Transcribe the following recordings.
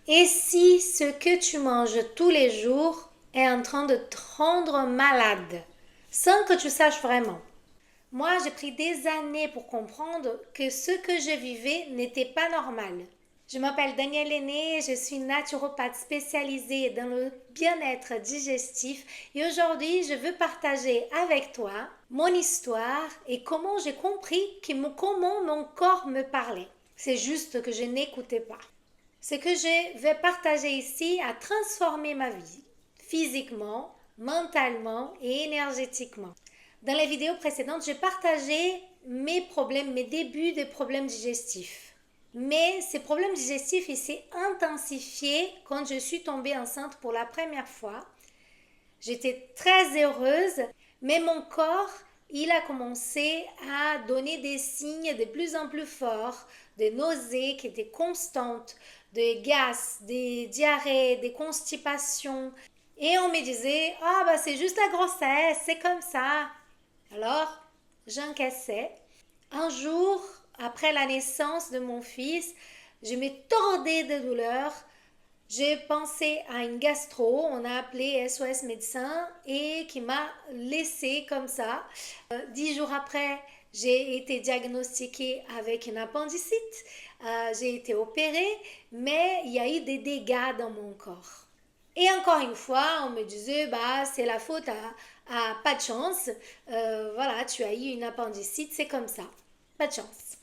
Et si ce que tu manges tous les jours est en train de te rendre malade, sans que tu saches vraiment? Moi, j'ai pris des années pour comprendre que ce que je vivais n'était pas normal. Je m'appelle Danielle Aîné, je suis naturopathe spécialisée dans le bien-être digestif et aujourd'hui je veux partager avec toi mon histoire et comment j'ai compris comment mon corps me parlait. C'est juste que je n'écoutais pas. Ce que je vais partager ici a transformé ma vie, physiquement, mentalement et énergétiquement. Dans les vidéos précédentes, j'ai partagé mes problèmes, mes débuts de problèmes digestifs. Mais ces problèmes digestifs, ils s'est intensifié quand je suis tombée enceinte pour la première fois. J'étais très heureuse, mais mon corps, il a commencé à donner des signes de plus en plus forts, de nausées qui étaient constantes, de gaz, des diarrhées, des constipations. Et on me disait, ah bah c'est juste la grossesse, c'est comme ça. Alors, j'encaissais. Un jour, après la naissance de mon fils, je me tordais de douleur. J'ai pensé à une gastro, on a appelé SOS médecin et qui m'a laissé comme ça. 10 jours après, j'ai été diagnostiquée avec une appendicite. J'ai été opérée, mais il y a eu des dégâts dans mon corps. Et encore une fois, on me disait, bah, c'est la faute à pas de chance. Voilà, tu as eu une appendicite, c'est comme ça. Pas de chance.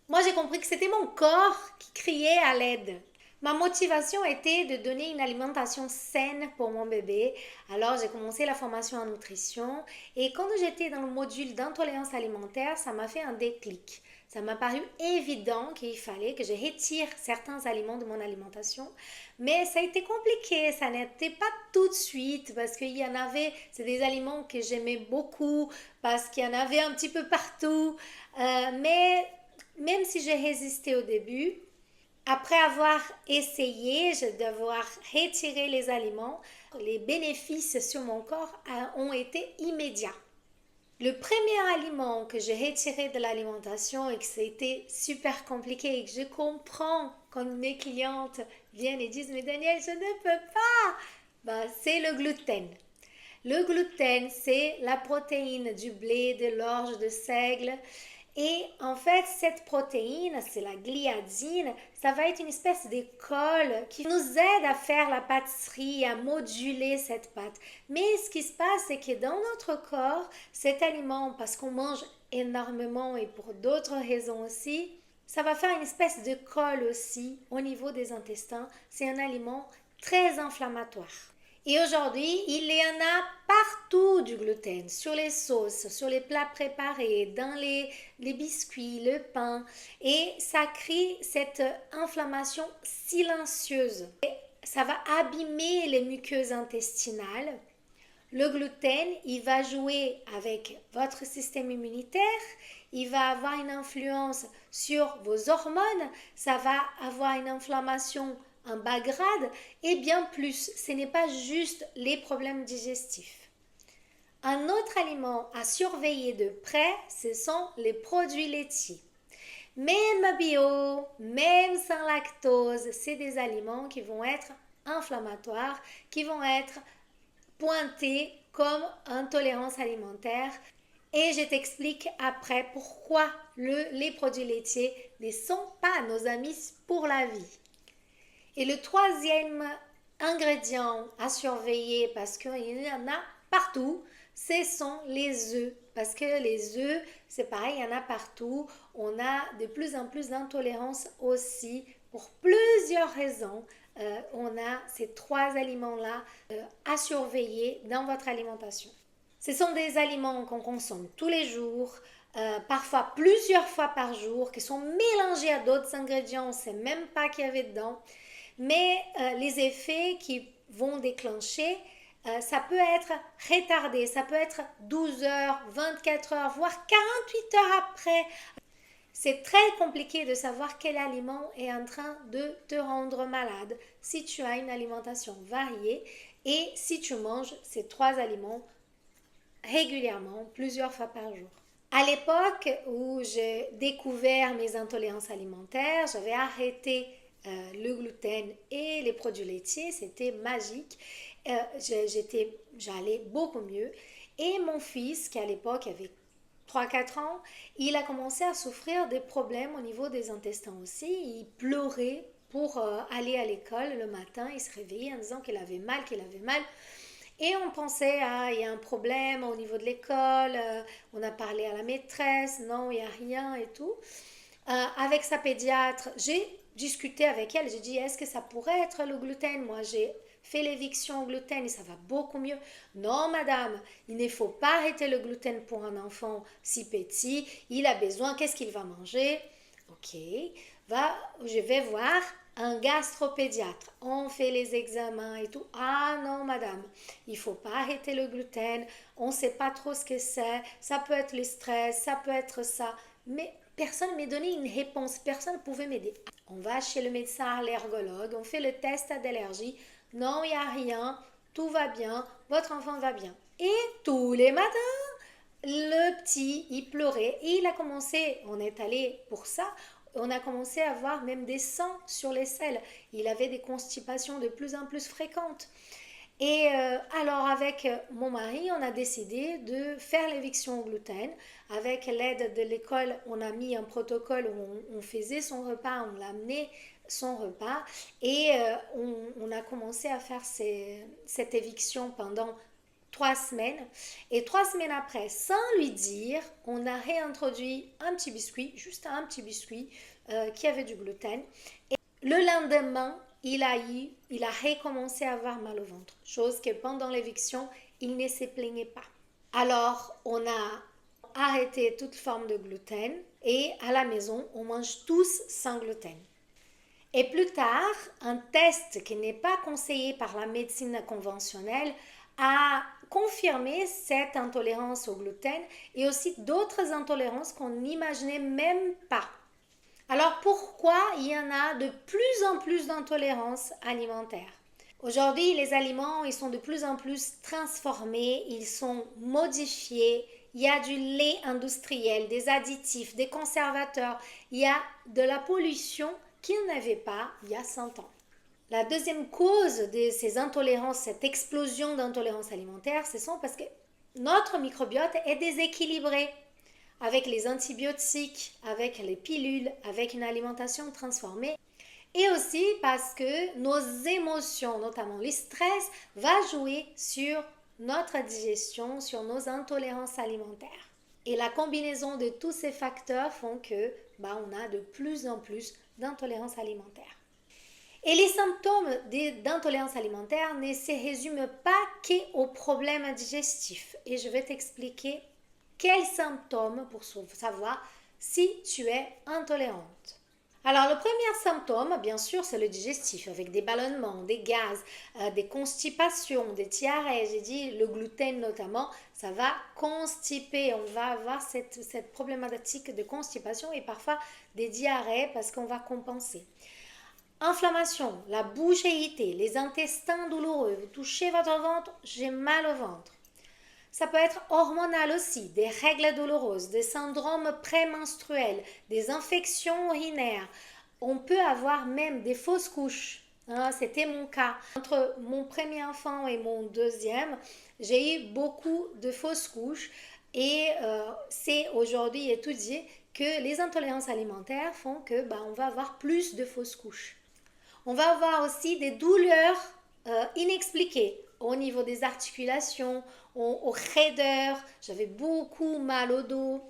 Moi, j'ai compris que c'était mon corps qui criait à l'aide. Ma motivation était de donner une alimentation saine pour mon bébé. Alors, j'ai commencé la formation en nutrition. Et quand j'étais dans le module d'intolérance alimentaire, ça m'a fait un déclic. Ça m'a paru évident qu'il fallait que je retire certains aliments de mon alimentation. Mais ça a été compliqué, ça n'était pas tout de suite parce qu'il y en avait, c'est des aliments que j'aimais beaucoup, parce qu'il y en avait un petit peu partout. Mais même si j'ai résisté au début, après avoir essayé, d'avoir retiré les aliments, les bénéfices sur mon corps ont été immédiats. Le premier aliment que j'ai retiré de l'alimentation et que c'était super compliqué et que je comprends quand mes clientes viennent et disent mais Daniel, je ne peux pas, c'est le gluten. Le gluten, c'est la protéine du blé, de l'orge, de seigle. Et en fait, cette protéine, c'est la gliadine, ça va être une espèce de colle qui nous aide à faire la pâtisserie, à moduler cette pâte. Mais ce qui se passe, c'est que dans notre corps, cet aliment, parce qu'on mange énormément et pour d'autres raisons aussi, ça va faire une espèce de colle aussi au niveau des intestins. C'est un aliment très inflammatoire. Et aujourd'hui, il y en a partout du gluten, sur les sauces, sur les plats préparés, dans les biscuits, le pain. Et ça crée cette inflammation silencieuse. Et ça va abîmer les muqueuses intestinales. Le gluten, il va jouer avec votre système immunitaire, il va avoir une influence sur vos hormones, ça va avoir une inflammation en bas grade et bien plus. Ce n'est pas juste les problèmes digestifs. Un autre aliment à surveiller de près, ce sont les produits laitiers. Même bio, même sans lactose, c'est des aliments qui vont être inflammatoires, qui vont être pointés comme intolérance alimentaire. Et je t'explique après pourquoi les produits laitiers ne sont pas nos amis pour la vie. Et le troisième ingrédient à surveiller, parce qu'il y en a partout, ce sont les œufs. Parce que les œufs, c'est pareil, il y en a partout. On a de plus en plus d'intolérance aussi pour plusieurs raisons. On a ces trois aliments-là à surveiller dans votre alimentation. Ce sont des aliments qu'on consomme tous les jours, parfois plusieurs fois par jour, qui sont mélangés à d'autres ingrédients, on ne sait même pas qu'il y avait dedans. Mais les effets qui vont déclencher, ça peut être retardé, ça peut être 12 heures, 24 heures, voire 48 heures après. C'est très compliqué de savoir quel aliment est en train de te rendre malade si tu as une alimentation variée et si tu manges ces trois aliments régulièrement, plusieurs fois par jour. À l'époque où j'ai découvert mes intolérances alimentaires, j'avais arrêté le gluten et les produits laitiers, c'était magique. J'allais beaucoup mieux. Et mon fils, qui à l'époque avait 3 4 ans, il a commencé à souffrir des problèmes au niveau des intestins aussi. Il pleurait pour aller à l'école le matin. Il se réveillait en disant qu'il avait mal, qu'il avait mal. Et on pensait, ah, il y a un problème au niveau de l'école, on a parlé à la maîtresse, non, il n'y a rien et tout. Avec sa pédiatre, j'ai discuté avec elle, j'ai dit, est-ce que ça pourrait être le gluten? Moi, j'ai fait l'éviction au gluten et ça va beaucoup mieux. Non, madame, il ne faut pas arrêter le gluten pour un enfant si petit. Il a besoin, qu'est-ce qu'il va manger? Ok, je vais voir un gastropédiatre. On fait les examens et tout. Ah non, madame, il faut pas arrêter le gluten. On ne sait pas trop ce que c'est. Ça peut être le stress, ça peut être ça. Mais personne ne m'a donné une réponse. Personne ne pouvait m'aider. On va chez le médecin allergologue, on fait le test d'allergie. Non, il n'y a rien. Tout va bien. Votre enfant va bien. Et tous les matins, le petit, il pleurait et il a commencé, on est allé pour ça, on a commencé à voir même des sangs sur les selles. Il avait des constipations de plus en plus fréquentes. Et alors avec mon mari, on a décidé de faire l'éviction au gluten. Avec l'aide de l'école, on a mis un protocole où on faisait son repas, on l'amenait son repas et on a commencé à faire cette éviction pendant 3 semaines. Et 3 semaines après, sans lui dire, on a réintroduit un petit biscuit, juste un petit biscuit qui avait du gluten. Et le lendemain, il a recommencé à avoir mal au ventre, chose que pendant l'éviction, il ne se plaignait pas. Alors, on a arrêté toute forme de gluten et à la maison, on mange tous sans gluten. Et plus tard, un test qui n'est pas conseillé par la médecine conventionnelle a confirmé cette intolérance au gluten et aussi d'autres intolérances qu'on n'imaginait même pas. Alors pourquoi il y en a de plus en plus d'intolérances alimentaires? Aujourd'hui, les aliments, ils sont de plus en plus transformés, ils sont modifiés. Il y a du lait industriel, des additifs, des conservateurs. Il y a de la pollution qu'il n'y avait pas il y a 100 ans. La deuxième cause de ces intolérances, cette explosion d'intolérances alimentaires, ce sont parce que notre microbiote est déséquilibré avec les antibiotiques, avec les pilules, avec une alimentation transformée. Et aussi parce que nos émotions, notamment le stress, va jouer sur notre digestion, sur nos intolérances alimentaires. Et la combinaison de tous ces facteurs font que on a de plus en plus d'intolérances alimentaires. Et les symptômes d'intolérance alimentaire ne se résument pas qu'aux problèmes digestifs. Et je vais t'expliquer quels symptômes pour savoir si tu es intolérante. Alors le premier symptôme, bien sûr, c'est le digestif, avec des ballonnements, des gaz, des constipations, des diarrhées. J'ai dit le gluten notamment, ça va constiper. On va avoir cette problématique de constipation et parfois des diarrhées parce qu'on va compenser. Inflammation, la bouche irritée, les intestins douloureux. Vous touchez votre ventre, j'ai mal au ventre. Ça peut être hormonal aussi, des règles douloureuses, des syndromes prémenstruels, des infections urinaires. On peut avoir même des fausses couches. C'était mon cas. Entre mon premier enfant et mon deuxième, j'ai eu beaucoup de fausses couches et c'est aujourd'hui étudié que les intolérances alimentaires font que on va avoir plus de fausses couches. On va avoir aussi des douleurs inexpliquées au niveau des articulations, aux raideurs, j'avais beaucoup mal au dos.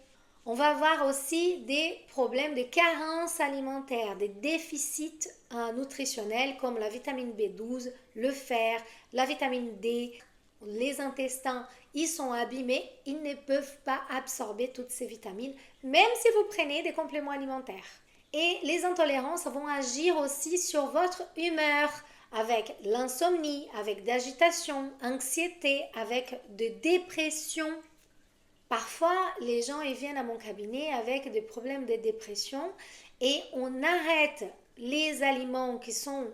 On va avoir aussi des problèmes de carence alimentaire, des déficits nutritionnels comme la vitamine B12, le fer, la vitamine D. Les intestins, ils sont abîmés, ils ne peuvent pas absorber toutes ces vitamines, même si vous prenez des compléments alimentaires. Et les intolérances vont agir aussi sur votre humeur, avec l'insomnie, avec d'agitation, anxiété, avec de dépression. Parfois, les gens ils viennent à mon cabinet avec des problèmes de dépression et on arrête les aliments qui sont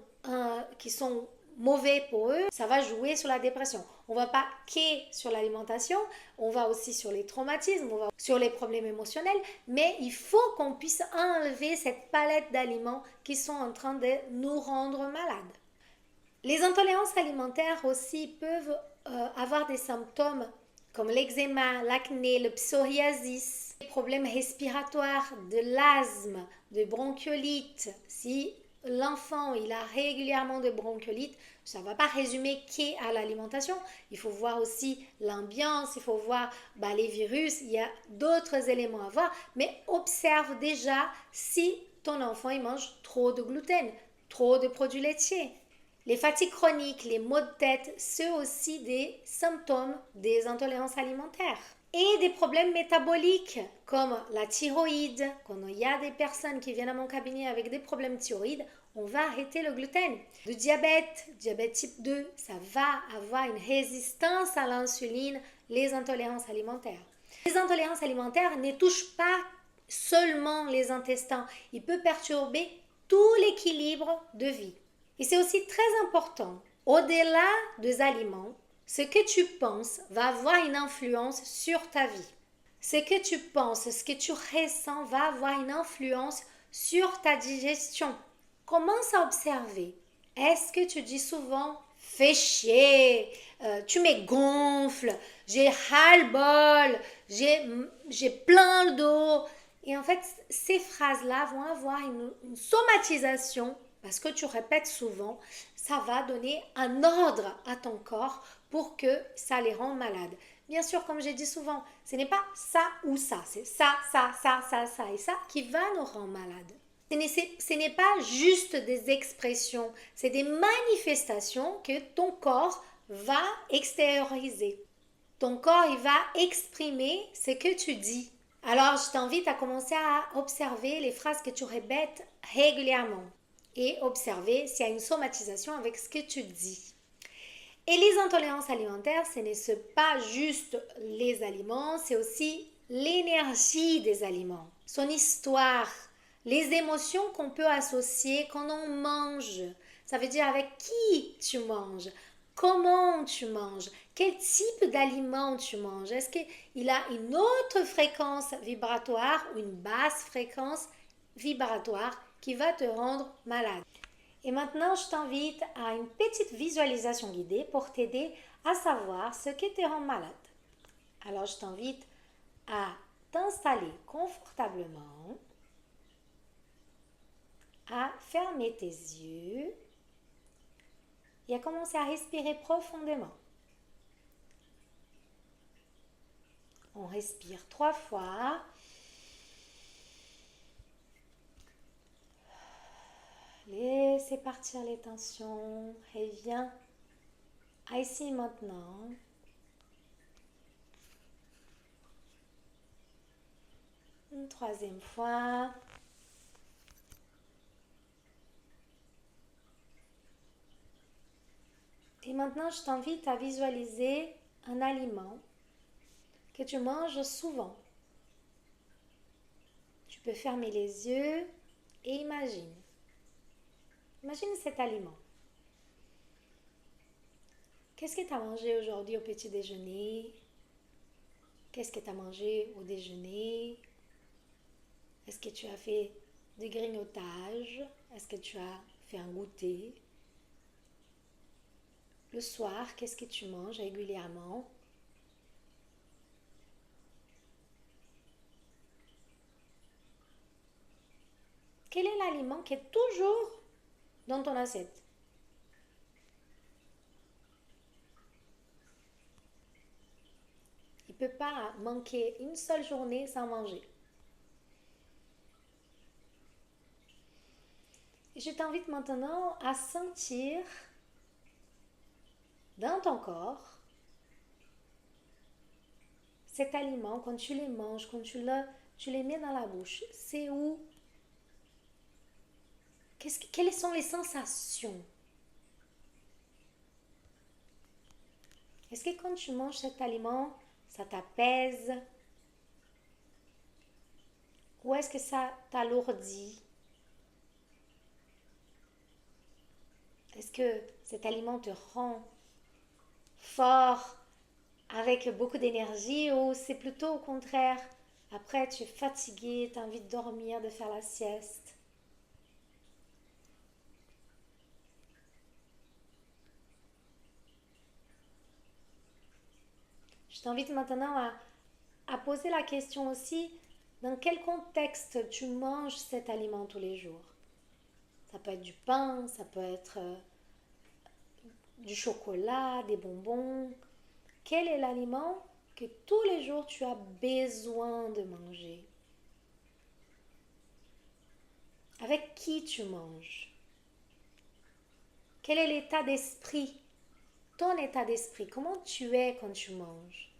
mauvais pour eux, ça va jouer sur la dépression. On va pas que sur l'alimentation, on va aussi sur les traumatismes, on va sur les problèmes émotionnels, mais il faut qu'on puisse enlever cette palette d'aliments qui sont en train de nous rendre malades. Les intolérances alimentaires aussi peuvent avoir des symptômes comme l'eczéma, l'acné, le psoriasis, les problèmes respiratoires, de l'asthme, de bronchiolite. Si l'enfant il a régulièrement de bronchiolite, ça ne va pas résumer qu'à l'alimentation. Il faut voir aussi l'ambiance, il faut voir les virus, il y a d'autres éléments à voir, mais observe déjà si ton enfant il mange trop de gluten, trop de produits laitiers. Les fatigues chroniques, les maux de tête, c'est aussi des symptômes des intolérances alimentaires. Et des problèmes métaboliques comme la thyroïde. Quand il y a des personnes qui viennent à mon cabinet avec des problèmes de thyroïde, on va arrêter le gluten. Le diabète type 2, ça va avoir une résistance à l'insuline, les intolérances alimentaires. Les intolérances alimentaires ne touchent pas seulement les intestins, ils peuvent perturber tout l'équilibre de vie. Et c'est aussi très important, au-delà des aliments, ce que tu penses va avoir une influence sur ta vie. Ce que tu penses, ce que tu ressens va avoir une influence sur ta digestion. Commence à observer. Est-ce que tu dis souvent « fais chier, tu me gonfles, j'ai ras-le-bol, j'ai plein le dos ». Et en fait, ces phrases-là vont avoir une somatisation parce que tu répètes souvent, ça va donner un ordre à ton corps pour que ça les rende malades. Bien sûr, comme j'ai dit souvent, ce n'est pas ça ou ça, c'est ça et ça qui va nous rendre malades. Ce n'est pas juste des expressions, c'est des manifestations que ton corps va extérioriser. Ton corps, il va exprimer ce que tu dis. Alors, je t'invite à commencer à observer les phrases que tu répètes régulièrement et observer s'il y a une somatisation avec ce que tu dis. Et les intolérances alimentaires, ce n'est pas juste les aliments, c'est aussi l'énergie des aliments, son histoire, les émotions qu'on peut associer quand on mange. Ça veut dire avec qui tu manges, comment tu manges, quel type d'aliment tu manges. Est-ce qu'il a une autre fréquence vibratoire ou une basse fréquence vibratoire qui va te rendre malade. Et maintenant, je t'invite à une petite visualisation guidée pour t'aider à savoir ce qui te rend malade. Alors, je t'invite à t'installer confortablement, à fermer tes yeux et à commencer à respirer profondément. On respire 3 fois. Laissez partir les tensions. Reviens à ici maintenant. Une 3e fois. Et maintenant, je t'invite à visualiser un aliment que tu manges souvent. Tu peux fermer les yeux et imagine. Imagine cet aliment. Qu'est-ce que tu as mangé aujourd'hui au petit déjeuner? Qu'est-ce que tu as mangé au déjeuner? Est-ce que tu as fait du grignotage? Est-ce que tu as fait un goûter? Le soir, qu'est-ce que tu manges régulièrement? Quel est l'aliment qui est toujours dans ton assiette? Il ne peut pas manquer une seule journée sans manger. Et je t'invite maintenant à sentir dans ton corps cet aliment quand tu les manges, quand tu les mets dans la bouche. C'est où? Quelles sont les sensations? Est-ce que quand tu manges cet aliment, ça t'apaise? Ou est-ce que ça t'alourdit? Est-ce que cet aliment te rend fort, avec beaucoup d'énergie, ou c'est plutôt au contraire, après tu es fatigué, tu as envie de dormir, de faire la sieste? Je t'invite maintenant à poser la question aussi, dans quel contexte tu manges cet aliment tous les jours? Ça peut être du pain, ça peut être du chocolat, des bonbons. Quel est l'aliment que tous les jours tu as besoin de manger? Avec qui tu manges? Quel est l'état d'esprit? Ton état d'esprit, comment tu es quand tu manges?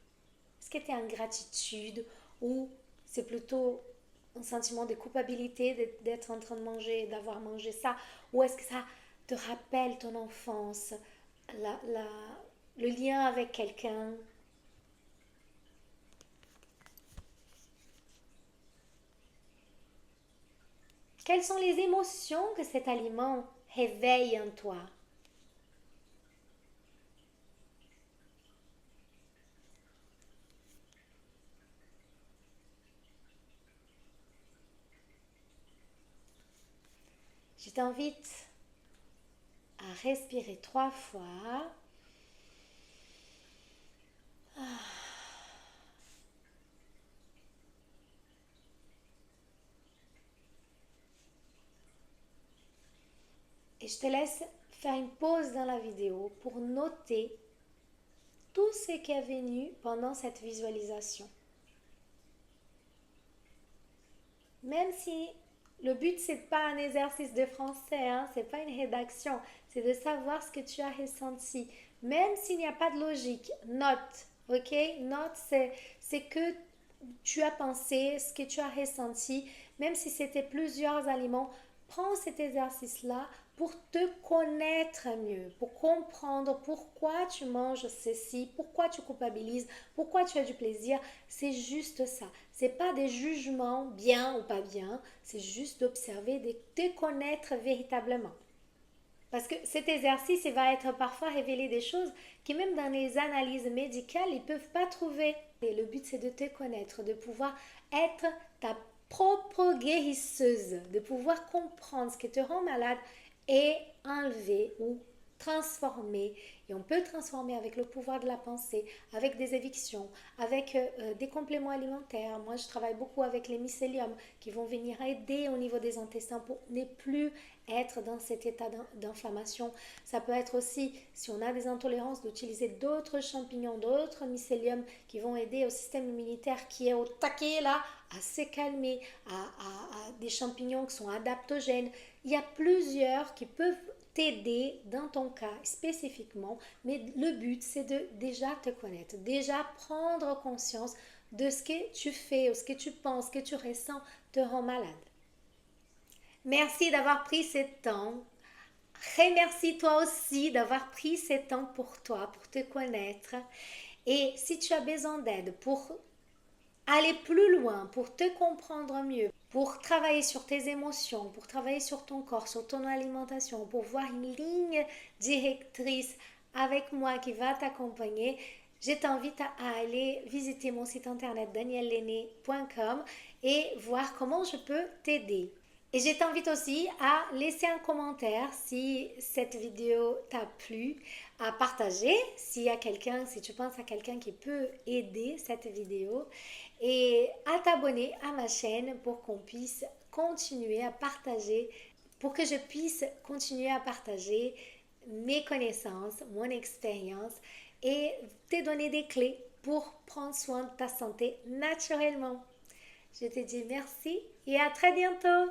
Est-ce que tu es en gratitude ou c'est plutôt un sentiment de culpabilité d'être en train de manger, d'avoir mangé ça? Ou est-ce que ça te rappelle ton enfance, la, la, le lien avec quelqu'un? Quelles sont les émotions que cet aliment réveille en toi? Je t'invite à respirer 3 fois. Et je te laisse faire une pause dans la vidéo pour noter tout ce qui est venu pendant cette visualisation. Même si le but c'est pas un exercice de français, hein, c'est pas une rédaction, c'est de savoir ce que tu as ressenti. Même s'il n'y a pas de logique, note, ok? Note, c'est que tu as pensé, ce que tu as ressenti, même si c'était plusieurs aliments, prends cet exercice-là pour te connaître mieux, pour comprendre pourquoi tu manges ceci, pourquoi tu culpabilises, pourquoi tu as du plaisir. C'est juste ça. C'est pas des jugements bien ou pas bien, c'est juste d'observer, de te connaître véritablement. Parce que cet exercice, il va être parfois révéler des choses qui même dans les analyses médicales, ils ne peuvent pas trouver. Et le but, c'est de te connaître, de pouvoir être ta propre guérisseuse, de pouvoir comprendre ce qui te rend malade et enlever ou transformer. Et on peut transformer avec le pouvoir de la pensée, avec des évictions, avec des compléments alimentaires. Moi, je travaille beaucoup avec les mycéliums qui vont venir aider au niveau des intestins pour ne plus être dans cet état d'inflammation. Ça peut être aussi, si on a des intolérances, d'utiliser d'autres champignons, d'autres mycéliums qui vont aider au système immunitaire qui est au taquet là, à se calmer, à des champignons qui sont adaptogènes. Il y a plusieurs qui peuvent t'aider dans ton cas spécifiquement, mais le but c'est de déjà te connaître, déjà prendre conscience de ce que tu fais, ou ce que tu penses, ce que tu ressens te rend malade. Merci d'avoir pris ce temps. Remercie toi aussi d'avoir pris ce temps pour toi, pour te connaître. Et si tu as besoin d'aide pour aller plus loin, pour te comprendre mieux, pour travailler sur tes émotions, pour travailler sur ton corps, sur ton alimentation, pour voir une ligne directrice avec moi qui va t'accompagner, je t'invite à aller visiter mon site internet daniellenné.com et voir comment je peux t'aider. Et je t'invite aussi à laisser un commentaire si cette vidéo t'a plu, à partager s'il y a quelqu'un, si tu penses à quelqu'un qui peut aider cette vidéo, et à t'abonner à ma chaîne pour qu'on puisse continuer à partager, pour que je puisse continuer à partager mes connaissances, mon expérience et te donner des clés pour prendre soin de ta santé naturellement. Je te dis merci et à très bientôt.